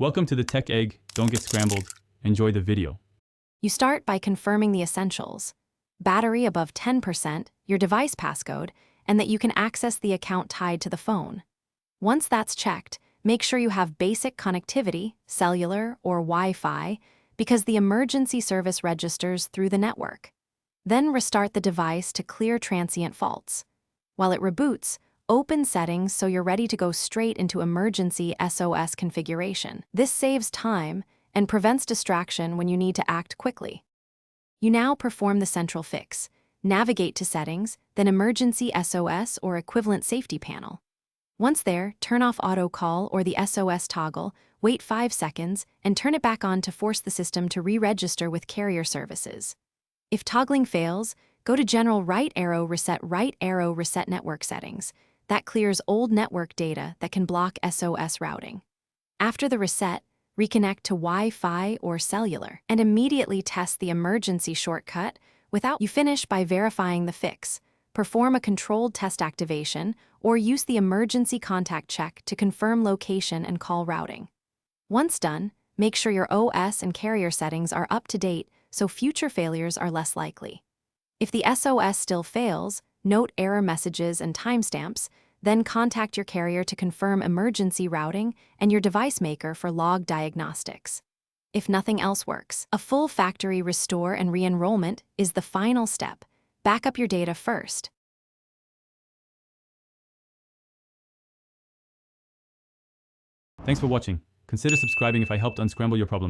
Welcome to the Tech Egg. Don't get scrambled. Enjoy the video. You start by confirming the essentials: battery above 10%, your device passcode, and that you can access the account tied to the phone. Once that's checked, make sure you have basic connectivity, cellular or Wi-Fi, because the emergency service registers through the network. Then restart the device to clear transient faults. While it reboots, open settings so you're ready to go straight into emergency SOS configuration. This saves time and prevents distraction when you need to act quickly. You now perform the central fix. Navigate to Settings, then Emergency SOS or Equivalent Safety Panel. Once there, turn off Auto Call or the SOS toggle, wait 5 seconds, and turn it back on to force the system to re-register with carrier services. If toggling fails, go to General Right Arrow Reset Network Settings. That clears old network data that can block SOS routing. After the reset, reconnect to Wi-Fi or cellular, and immediately test the emergency shortcut without. You finish by verifying the fix, perform a controlled test activation, or use the emergency contact check to confirm location and call routing. Once done, make sure your OS and carrier settings are up to date so future failures are less likely. If the SOS still fails, note error messages and timestamps, then contact your carrier to confirm emergency routing and your device maker for log diagnostics. If nothing else works, a full factory restore and re-enrollment is the final step. Back up your data first. Thanks for watching. Consider subscribing if I helped unscramble your problems.